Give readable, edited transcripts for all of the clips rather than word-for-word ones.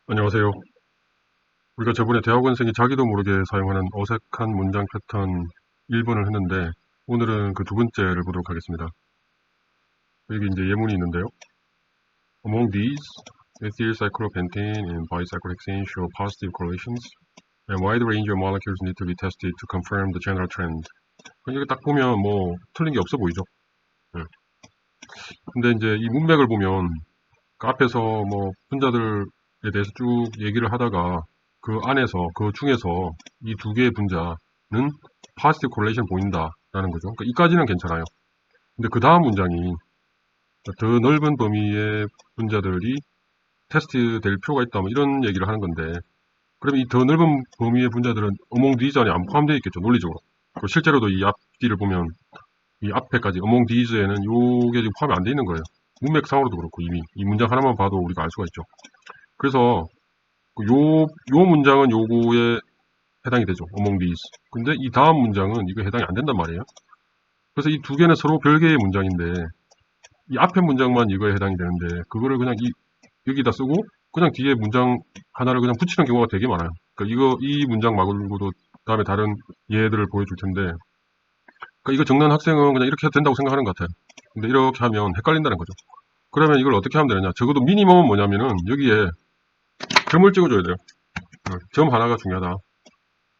안녕하세요. 우리가 저번에 대학원생이 자기도 모르게 사용하는 어색한 문장 패턴 1번을 했는데 오늘은 그 두 번째를 보도록 하겠습니다. 여기 이제 예문이 있는데요. Among these, ethylcyclopentane and bicyclohexane show positive correlations and wide range of molecules need to be tested to confirm the general trend. 여기 딱 보면 뭐 틀린 게 없어 보이죠? 네. 근데 이제 이 문맥을 보면 그 앞에서 뭐 분자들에 대해서 쭉 얘기를 하다가 그 안에서, 그 중에서 이 두 개의 분자는 positive correlation 보인다라는 거죠. 그러니까 이까지는 괜찮아요. 근데 그 다음 문장이 더 넓은 범위의 분자들이 테스트 될 필요가 있다, 뭐 이런 얘기를 하는 건데, 그럼 이 더 넓은 범위의 분자들은 among these 안에 안 포함되어 있겠죠, 논리적으로. 실제로도 이 앞뒤를 보면 이 앞에까지 among these에는 요게 지금 포함이 안 돼 있는 거예요. 문맥상으로도 그렇고 이미 이 문장 하나만 봐도 우리가 알 수가 있죠. 그래서 요 문장은 요거에 해당이 되죠. among these. 근데 이 다음 문장은 이거 해당이 안 된단 말이에요. 그래서 이 두 개는 서로 별개의 문장인데 이 앞에 문장만 이거에 해당이 되는데 그거를 그냥 여기다 쓰고 그냥 뒤에 문장 하나를 그냥 붙이는 경우가 되게 많아요. 그러니까 이 문장 말고도 다음에 다른 예들을 보여줄 텐데 그러니까 이거 적는 학생은 그냥 이렇게 해도 된다고 생각하는 것 같아요. 근데 이렇게 하면 헷갈린다는 거죠. 그러면 이걸 어떻게 하면 되느냐. 적어도 미니멈은 뭐냐면은 여기에 점을 찍어줘야 돼요. 점 하나가 중요하다.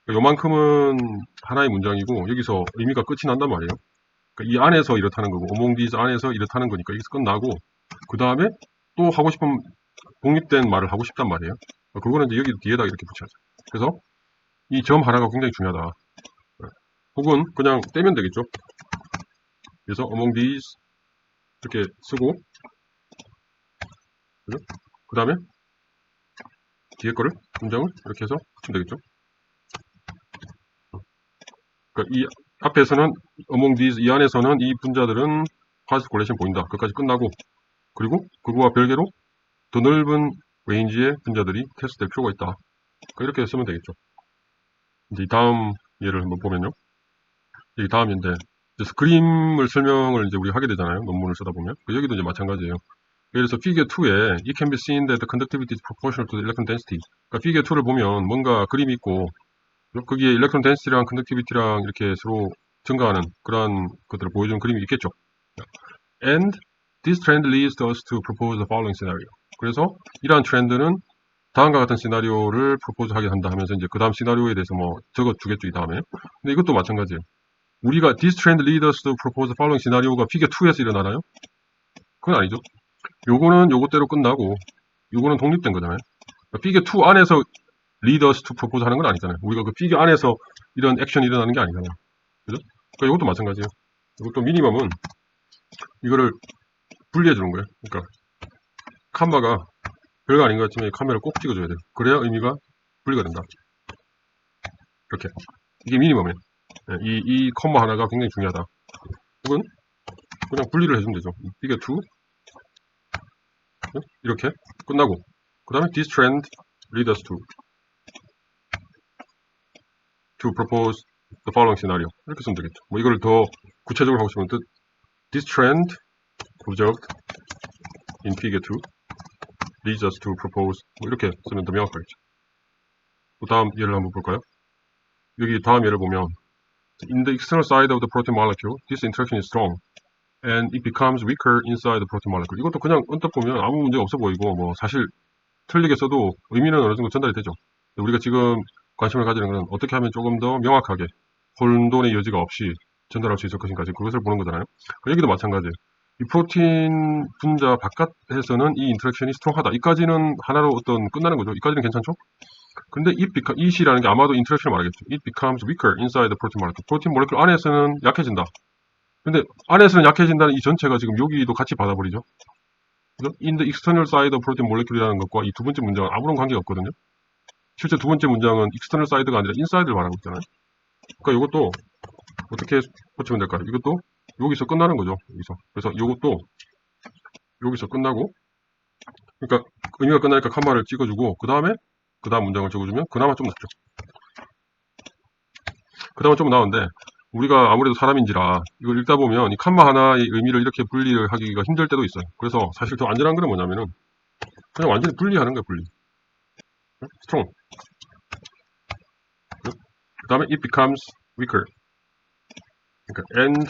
요만큼은 하나의 문장이고 여기서 의미가 끝이 난단 말이에요. 그러니까 이 안에서 이렇다는 거고 among these 안에서 이렇다는 거니까 여기서 끝나고 그 다음에 또 하고 싶은 독립된 말을 하고 싶단 말이에요. 그거는 이제 여기 뒤에다 이렇게 붙여야죠. 그래서 이 점 하나가 굉장히 중요하다. 혹은 그냥 떼면 되겠죠. 그래서 among these 이렇게 쓰고 그 다음에 뒤에 거를 문장을 이렇게 해서 붙이면 되겠죠. 그러니까 이 앞에서는 among these 이 안에서는 이 분자들은 positive correlation 보인다. 그까지 끝나고 그리고 그거와 별개로 더 넓은 레인지의 분자들이 테스트될 필요가 있다. 그러니까 이렇게 쓰면 되겠죠. 이제 이 다음 예를 한번 보면요. 이 다음인데 이제 그림을 설명을 이제 우리 하게 되잖아요. 논문을 쓰다 보면 여기도 이제 마찬가지예요. 예를 들어서 figure 2에 it can be seen that the conductivity is proportional to the electron density. 그러니까 figure 2를 보면 뭔가 그림이 있고 거기에 electron density랑 conductivity랑 이렇게 서로 증가하는 그런 것들을 보여주는 그림이 있겠죠. And this trend leads us to propose the following scenario. 그래서 이러한 트렌드는 다음과 같은 시나리오를 프로포즈하게 한다 하면서 이제 그 다음 시나리오에 대해서 뭐 적어주겠죠, 이 다음에. 근데 이것도 마찬가지예요. 우리가 this trend leads us to propose the following 시나리오가 figure 2에서 일어나나요? 그건 아니죠. 요거는 요것대로 끝나고 요거는 독립된 거잖아요. 그러니까 figure 2 안에서 lead us to propose 하는 건 아니잖아요. 우리가 그 figure 안에서 이런 액션이 일어나는 게 아니잖아요. 그죠? 그러니까 이것도 마찬가지예요. 이것도 미니멈은 이거를 분리해 주는 거예요. 그러니까 칸마가 별거 아닌 것 같지만 카메라를 꼭 찍어줘야 돼요. 그래야 의미가 분리가 된다. 이렇게. 이게 미니멈이에요. 이 컴마 하나가 굉장히 중요하다. 혹은 그냥 분리를 해주면 되죠. 이게 2 이렇게 끝나고 그 다음에 this trend leads us to propose the following scenario 이렇게 쓰면 되겠죠. 뭐 이걸 더 구체적으로 하고 싶으면 this trend observed in figure 2 leads us to propose 뭐 이렇게 쓰면 더 명확하겠죠. 그 다음 예를 한번 볼까요? 여기 다음 예를 보면 in the external side of the protein molecule this interaction is strong and it becomes weaker inside the protein molecule. 이것도 그냥 언뜻 보면 아무 문제가 없어 보이고 뭐 사실 틀리게 써도 의미는 어느 정도 전달이 되죠. 우리가 지금 관심을 가지는 것은 어떻게 하면 조금 더 명확하게 혼돈의 여지가 없이 전달할 수 있을 것인가 그것을 보는 거잖아요. 여기도 마찬가지예요. 이 프로틴 분자 바깥에서는 이 인터랙션이 스트롱하다. 이까지는 하나로 어떤 끝나는 거죠. 이까지는 괜찮죠? 근데 it이라는 게 아마도 인터랙션을 말하겠죠. It becomes weaker inside the protein molecule. 프로틴 모레큘 안에서는 약해진다. 근데 안에서는 약해진다는 이 전체가 지금 여기도 같이 받아버리죠. in the external side of protein molecule이라는 것과 이 두 번째 문장은 아무런 관계가 없거든요. 실제 두 번째 문장은 external side가 아니라 inside를 말하고 있잖아요. 그러니까 이것도 어떻게 고치면 될까요? 이것도 여기서 끝나는 거죠. 여기서. 그래서 이것도 여기서 끝나고 그러니까 의미가 끝나니까 칸마를 찍어주고 그 다음에 그 다음 문장을 적어주면 그나마 좀 낫죠. 그나마 좀 나은데 우리가 아무래도 사람인지라 이걸 읽다 보면 이 칸마 하나의 의미를 이렇게 분리를 하기가 힘들 때도 있어요. 그래서 사실 더 안전한 건 뭐냐면은 그냥 완전히 분리하는 거예요. 분리. strong. 그 다음에 it becomes weaker. 그러니까 and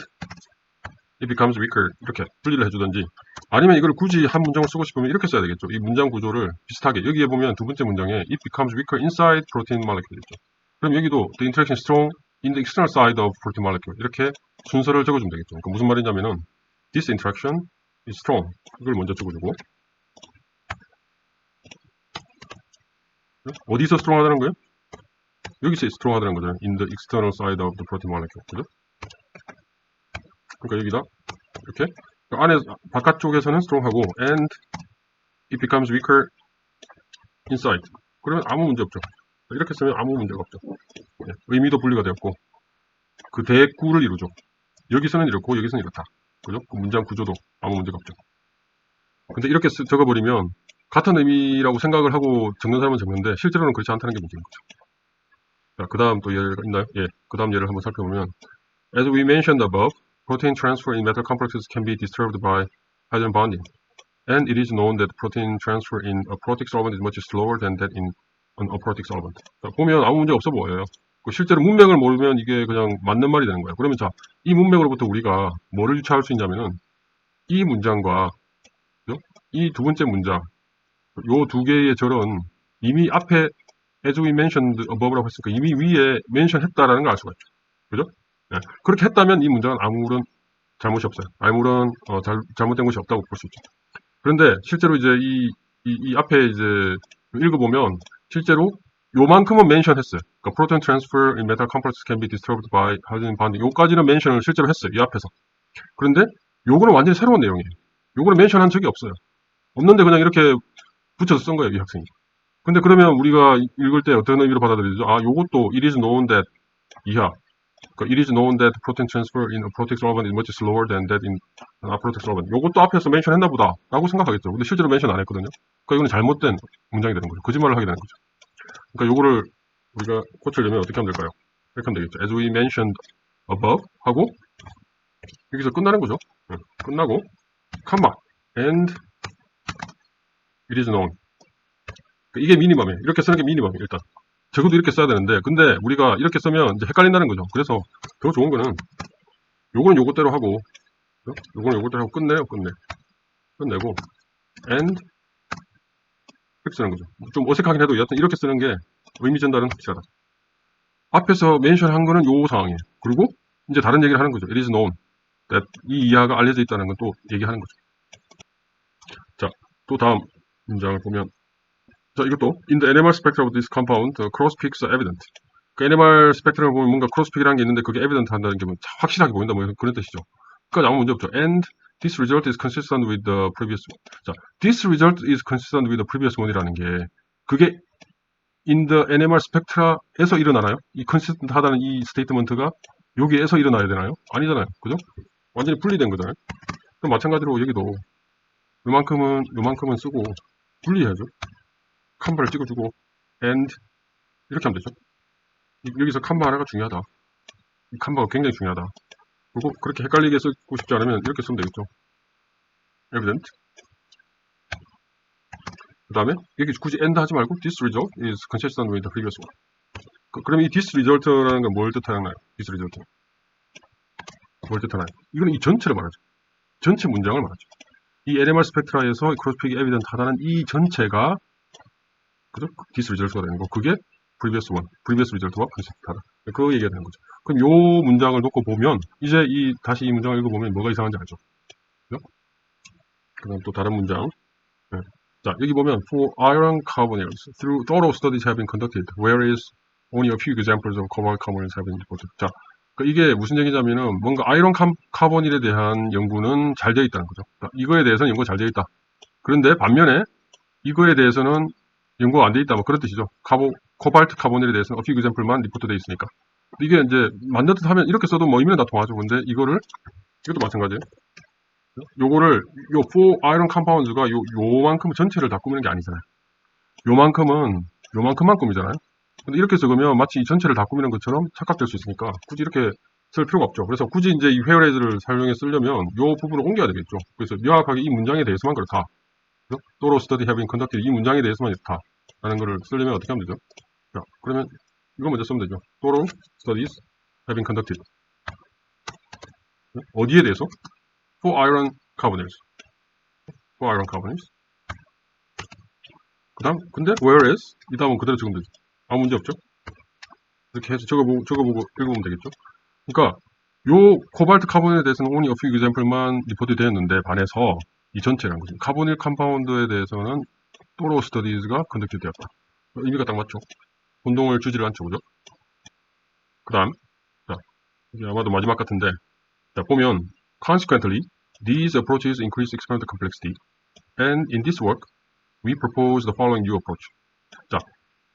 it becomes weaker 이렇게 분리를 해주든지, 아니면 이걸 굳이 한 문장을 쓰고 싶으면 이렇게 써야 되겠죠. 이 문장 구조를 비슷하게, 여기에 보면 두 번째 문장에 it becomes weaker inside protein molecule 있죠. 그럼 여기도 the interaction strong in the external side of protein molecule 이렇게 순서를 적어주면 되겠죠. 그러니까 무슨 말이냐면은 this interaction is strong 이걸 먼저 적어주고, 어디서 strong 하다는 거예요? 여기서 strong 하다는 거잖아요. in the external side of the protein molecule. 그죠? 그러니까 여기다 이렇게 안에 바깥쪽에서는 strong하고 and it becomes weaker inside. 그러면 아무 문제 없죠. 이렇게 쓰면 아무 문제가 없죠. 네, 의미도 분리가 되었고 그 대꾸를 이루죠. 여기서는 이렇고 여기서는 이렇다. 그죠? 그 문장 구조도 아무 문제가 없죠. 근데 이렇게 적어버리면 같은 의미라고 생각을 하고 적는 사람은 적는데 실제로는 그렇지 않다는 게 문제인 거죠. 자, 그 다음 또 예가 있나요? 예, 그 다음 예를 한번 살펴보면 As we mentioned above, protein transfer in metal complexes can be disturbed by hydrogen bonding. And it is known that protein transfer in a protic solvent is much slower than that in an aprotic solvent. 자, 보면 아무 문제 없어 보여요. 실제로 문맥을 모르면 이게 그냥 맞는 말이 되는 거예요. 그러면 자, 이 문맥으로부터 우리가 뭐를 유추할 수 있냐면은 이 문장과 이 두 번째 문장, 요 두 개의 절은 이미 앞에 as we mentioned above라고 했으니까 이미 위에 mention 했다라는 걸 알 수가 있죠. 그죠? 네. 그렇게 했다면 이 문장은 아무런 잘못이 없어요. 아무런 잘못된 것이 없다고 볼 수 있죠. 그런데 실제로 이제 이 앞에 이제 읽어보면 실제로 요만큼은 mention 했어요. 그러니까 protein transfer in metal complexes can be disturbed by hydrogen bonding. 요까지는 mention을 실제로 했어요. 이 앞에서. 그런데 요거는 완전히 새로운 내용이에요. 요거는 mention 한 적이 없어요. 없는데 그냥 이렇게 붙여서 쓴 거예요, 이 학생이. 근데 그러면 우리가 읽을 때 어떤 의미로 받아들이죠? 아, 요것도 it is known that 이하. 그러니까 it is known that protein transfer in a protic solvent is much slower than that in an aprotic solvent. 요것도 앞에서 mention 했나 보다 라고 생각하겠죠. 근데 실제로 mention 안 했거든요. 그러니까 이거는 잘못된 문장이 되는 거죠. 거짓말을 하게 되는 거죠. 그러니까 요거를 우리가 고치려면 어떻게 하면 될까요? 이렇게 하면 되겠죠. As we mentioned above 하고 여기서 끝나는 거죠. 끝나고 컴마 and it is known. 이게 미니멈이에요. 이렇게 쓰는 게 미니멈이에요. 일단 적어도 이렇게 써야 되는데, 근데 우리가 이렇게 쓰면 이제 헷갈린다는 거죠. 그래서 더 좋은 거는 요거는 요것대로 하고 요거는 요것대로 하고 끝내고 and 이렇게 쓰는 거죠. 좀 어색하긴 해도 여하튼 이렇게 쓰는 게 의미 전달은 확실하다. 앞에서 멘션 한 거는 요 상황이에요. 그리고 이제 다른 얘기를 하는 거죠. It is known that 이 이하가 알려져 있다는 건 또 얘기하는 거죠. 자, 또 다음 문장을 보면, 자, 이것도 in the NMR spectrum of this compound, cross peaks are evident. 그 NMR 스펙트럼을 보면 뭔가 크로스 픽이라는 게 있는데 그게 evident 한다는 게 뭐 확실하게 보인다 뭐 그런 뜻이죠. 그러니까 아무 문제 없죠. And this result is consistent with the previous one. 자, this result is consistent with the previous one이라는 게 그게 in the NMR 스펙트라에서 일어나나요? 이 consistent 하다는 이 스테이트먼트가 여기에서 일어나야 되나요? 아니잖아요. 그죠? 완전히 분리된 거잖아요. 그럼 마찬가지로 여기도 요만큼은 쓰고 분리해야죠. 칸바를 찍어주고 and 이렇게 하면 되죠. 여기서 칸바 하나가 중요하다. 이 칸바가 굉장히 중요하다. 그리고 그렇게 헷갈리게 쓰고 싶지 않으면 이렇게 쓰면 되겠죠. evident. 그 다음에 여기 굳이 and 하지 말고 this result is consistent with the previous one. 그럼 이 this result라는 건 뭘 뜻하나요? this result. 뭘 뜻하나요? 이거는 이 전체를 말하죠. 전체 문장을 말하죠. 이 NMR 스펙트라에서 크로스픽이 evident 하다는 이 전체가 그죠? this result가 되는 거. 그게 previous result와 consistent하다. 그 얘기가 되는 거죠. 그럼 요 문장을 놓고 보면 이제 다시 이 문장을 읽어보면 뭐가 이상한지 알죠? 그죠? 그다음 또 다른 문장. 네. 자, 여기 보면 for iron carbonyls through thorough studies have been conducted, whereas only a few examples of cobalt carbonyls have been reported. 자, 그러니까 이게 무슨 얘기냐면은 뭔가 아이론 카본일에 대한 연구는 잘 되어 있다는 거죠. 그러니까 이거에 대해서는 연구가 잘 되어 있다. 그런데 반면에 이거에 대해서는 연구가 안 되어 있다. 뭐 그런 뜻이죠. 코발트 카본일에 대해서는 a few example만 리포트 되어 있으니까. 이게 이제 맞는 듯 하면 이렇게 써도 뭐 의미는 다 통하죠. 근데 이것도 마찬가지예요. 요거를 요 4 아이론 컴파운드가 요만큼 전체를 다 꾸미는 게 아니잖아요. 요만큼만 꾸미잖아요. 근데 이렇게 적으면 마치 이 전체를 다 꾸미는 것처럼 착각될 수 있으니까 굳이 이렇게 쓸 필요가 없죠. 그래서 굳이 이제 이 회어레이즈를 사용해 쓰려면 요 부분을 옮겨야 되겠죠. 그래서 명확하게 이 문장에 대해서만 그렇다. thorough study having conducted 이 문장에 대해서만 이렇다. 하는 거를 쓰려면 어떻게 하면 되죠? 자, 그러면 이거 먼저 쓰면 되죠. thorough studies having conducted. 어디에 대해서? for iron carbonyls. for iron carbonyls. 그 다음, 근데 whereas 이 다음은 그대로 적으면 되죠. 아무 문제 없죠? 이렇게 해서 적어보고 읽어보면 되겠죠? 그러니까 요 코발트 카본에 대해서는 only a few example만 리포트 되었는데 반해서 이 전체라는 거죠. 카보닐 컴파운드에 대해서는 thorough studies가 conducted 되었다. 의미가 딱 맞죠? 혼동을 주지를 않죠, 그죠? 그 다음, 자, 이게 아마도 마지막 같은데, 자, 보면, consequently, these approaches increase experimental complexity, and in this work, we propose the following new approach. 자,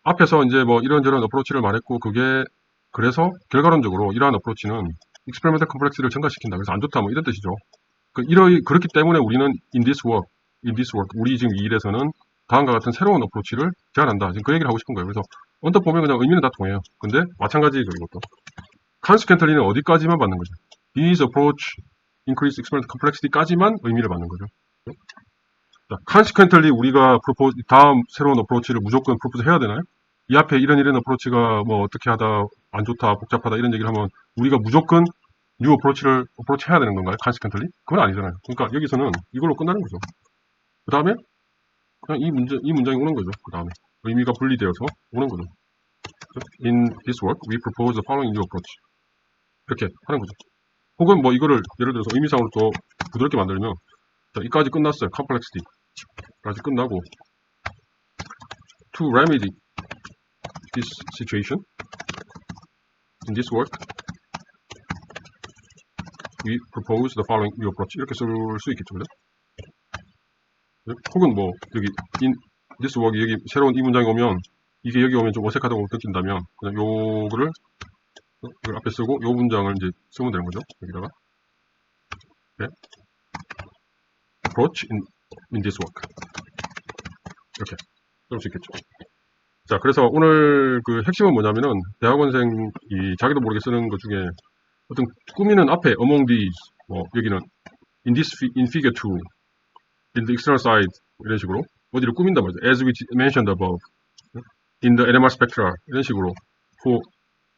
앞에서 이제 뭐 이런저런 어프로치를 말했고, 그게, 그래서 결과론적으로 이러한 어프로치는 experimental complexity 를 증가시킨다. 그래서 안 좋다, 뭐 이런 뜻이죠. 그렇기 때문에 우리는 in this work, 우리 지금 이 일에서는 다음과 같은 새로운 어프로치를 제안한다. 지금 그 얘기를 하고 싶은 거예요. 그래서 언뜻 보면 그냥 의미는 다 통해요. 근데 마찬가지죠, 이것도. consequently는 어디까지만 받는 거죠? These approach increase experimental complexity까지만 의미를 받는 거죠. 자, consequently 우리가 다음 새로운 어프로치를 무조건 프로포즈 해야 되나요? 이 앞에 이런 어프로치가 뭐 어떻게 하다 안 좋다, 복잡하다 이런 얘기를 하면 우리가 무조건 new 어프로치 해야 되는 건가요? consequently? 그건 아니잖아요. 그러니까 여기서는 이걸로 끝나는 거죠. 그 다음에 그냥 이 문장이 오는 거죠. 그 다음에 의미가 분리되어서 오는 거죠. In this work, we propose the following new approach. 이렇게 하는 거죠. 혹은 뭐 이거를 예를 들어서 의미상으로 또 부드럽게 만들면 자, 이까지 끝났어요. complexity까지 끝나고 to remedy this situation in this work, we propose the following new approach. 이렇게 쓸 수 있겠죠, 그죠? 혹은 뭐 여기 in this work 여기 새로운 이 문장이 오면 이게 여기 오면 좀 어색하다고 느낀다면 그냥 요거를 이걸 앞에 쓰고 요 문장을 이제 쓰면 되는 거죠. 여기다가 네. approach in this work 이렇게 쓸 수 있겠죠. 자, 그래서 오늘 그 핵심은 뭐냐면은 대학원생이 자기도 모르게 쓰는 것 중에 어떤 꾸미는 앞에 among these 뭐 여기는 in figure 2 in the external side 이런 식으로 어디를 꾸민단 말이죠. as we mentioned above in the NMR spectra 이런 식으로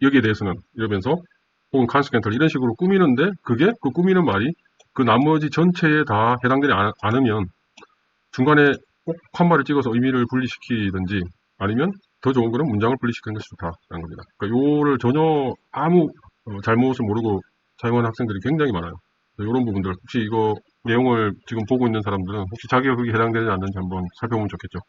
여기에 대해서는 이러면서 혹은 consequently 이런 식으로 꾸미는데 그게 그 꾸미는 말이 그 나머지 전체에 다 해당되지 않으면 중간에 꼭 한 말을 찍어서 의미를 분리시키든지 아니면 더 좋은 거는 문장을 분리시키는 것이 좋다라는 겁니다. 그러니까 요를 전혀 아무 잘못을 모르고 사용하는 학생들이 굉장히 많아요. 이런 부분들 혹시 이거 내용을 지금 보고 있는 사람들은 혹시 자기가 거기에 해당되지 않는지 한번 살펴보면 좋겠죠.